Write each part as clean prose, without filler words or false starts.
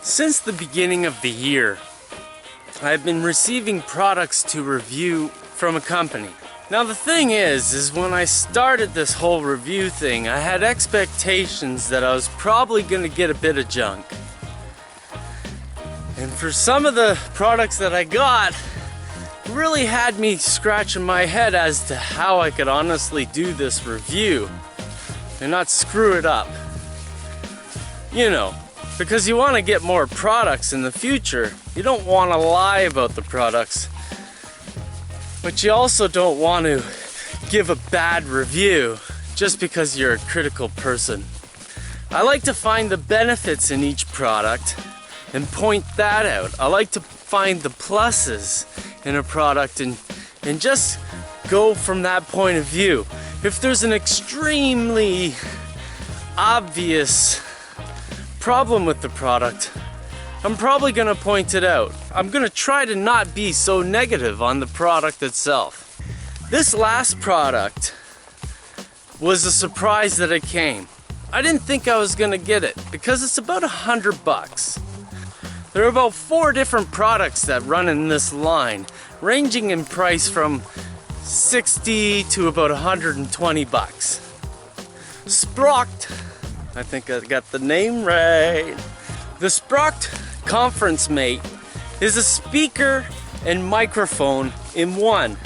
Since the beginning of the year, I've been receiving products to review from a company. Now the thing is when I started this whole review thing, I had expectations that I was probably going to get a bit of junk. And for some of the products that I got, it really had me scratching my head as to how I could honestly do this review and not screw it up. You know, because you want to get more products in the future. You don't want to lie about the products, but you also don't want to give a bad review just because you're a critical person. I like to find the benefits in each product and point that out. I like to find the pluses in a product and just go from that point of view. If there's an extremely obvious problem with the product, I'm probably gonna point it out. I'm gonna try to not be so negative on the product itself. This last product was a surprise that it came. I didn't think I was gonna get it because it's about $100. There are about 4 different products that run in this line, ranging in price from $60 to about $120. Spracht, I think I got the name right. The Spracht Conference Mate is a speaker and microphone in one.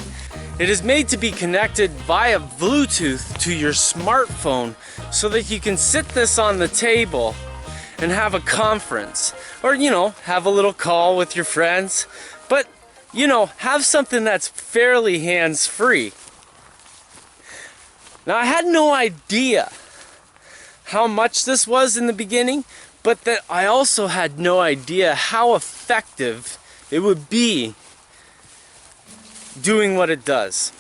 It is made to be connected via Bluetooth to your smartphone so that you can sit this on the table and have a conference, or have a little call with your friends, but have something that's fairly hands-free. Now I had no idea how much this was in the beginning, but that I also had no idea how effective it would be doing what it does.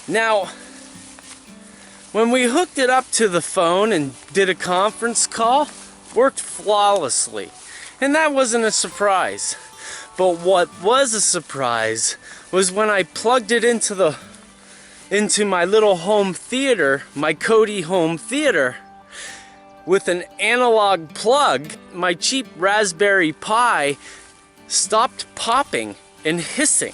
Now, when we hooked it up to the phone and did a conference call, worked flawlessly. And that wasn't a surprise. But what was a surprise was when I plugged it into my little home theater, my Kodi home theater, with an analog plug. My cheap Raspberry Pi stopped popping and hissing.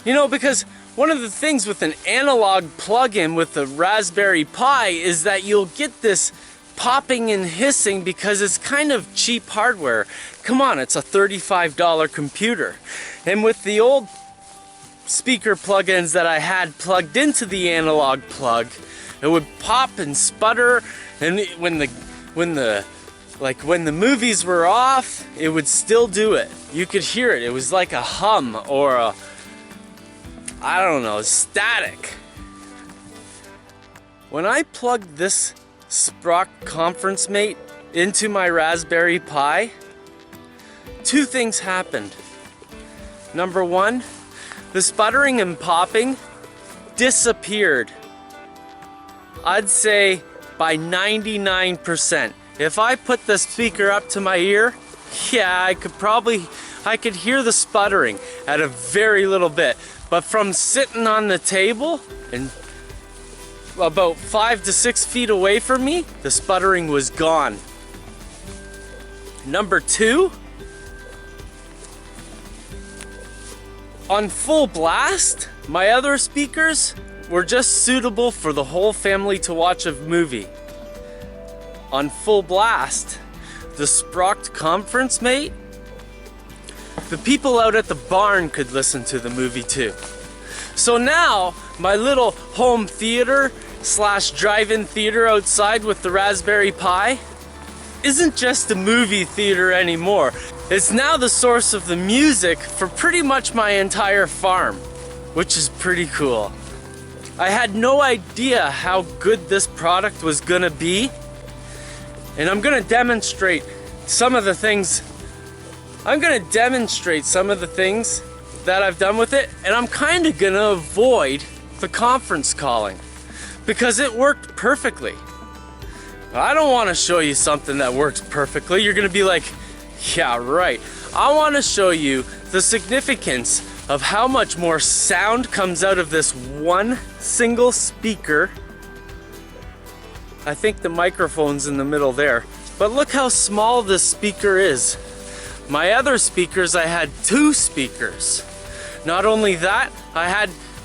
Because one of the things with an analog plug-in with the Raspberry Pi is that you'll get this popping and hissing because it's kind of cheap hardware. Come on, it's a $35 computer. And with the old speaker plugins that I had plugged into the analog plug, it would pop and sputter, and when the movies were off, it would still do it. You could hear it. It was like a hum or a, I don't know, static. When I plugged this Spracht Conference Mate into my Raspberry Pi, 2 things happened. Number 1, the sputtering and popping disappeared. I'd say by 99%. If I put the speaker up to my ear, yeah, I could hear the sputtering at a very little bit. But from sitting on the table and about 5 to 6 feet away from me, the sputtering was gone. Number 2, on full blast, my other speakers were just suitable for the whole family to watch a movie. On full blast, the Spracht Conference Mate, the people out at the barn could listen to the movie too. So now, my little home theater / drive-in theater outside with the Raspberry Pi isn't just a movie theater anymore. It's now the source of the music for pretty much my entire farm, which is pretty cool. I had no idea how good this product was gonna be, and I'm gonna demonstrate some of the things that I've done with it, and I'm kind of gonna avoid the conference calling because it worked perfectly. I don't want to show you something that works perfectly. You're gonna be like, yeah, right. I want to show you the significance of how much more sound comes out of this one single speaker. I think the microphone's in the middle there. But look how small this speaker is. My other speakers, I had 2 speakers. Not only that,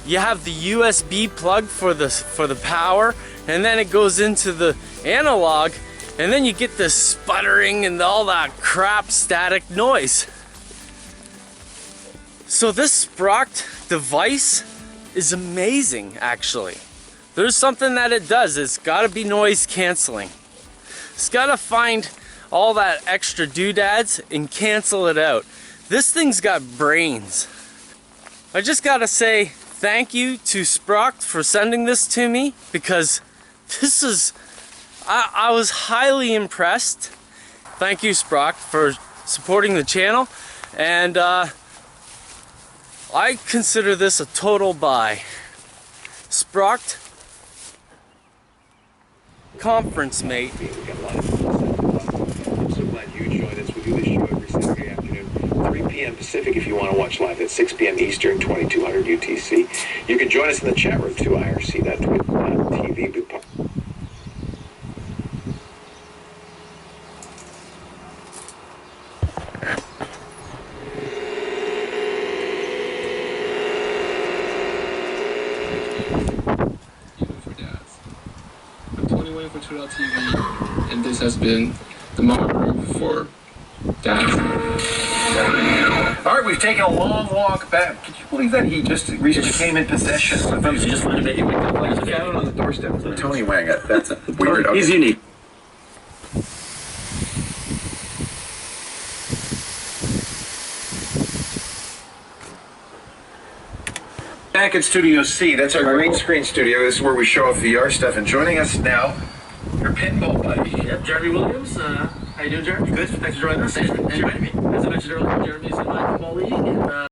you have the USB plug for the power, and then it goes into the analog, and then you get this sputtering and all that crap static noise. So this Spracht device is amazing, actually. There's something that it does. It's got to be noise canceling. It's got to find all that extra doodads and cancel it out. This thing's got brains. I just got to say thank you to Spracht for sending this to me, because this is, I was highly impressed. Thank you, Spracht, for supporting the channel, and I consider this a total buy. Spracht conference mate. I'm so glad you joined us. We do this show every Saturday afternoon, 3 p.m. Pacific if you want to watch live. That's 6 p.m. Eastern, 2200 UTC. You can join us in the chat room too, irc.twitch.tv. For A2DP, and this has been the monitor for Dad. All right, we've taken a long walk back. Can you believe that he just recently came in possession? Sometimes you just find a baby with a Found it on the doorstep. Tony Wang. That's weird. He's unique. Back in Studio C, that's our green screen studio. This is where we show off VR stuff. And joining us now, your pinball buddy. Yep, Jeremy Williams. How you doing, Jeremy? Good. Thanks for joining us. Thanks for inviting me. As I mentioned earlier, Jeremy's in my pinball league, and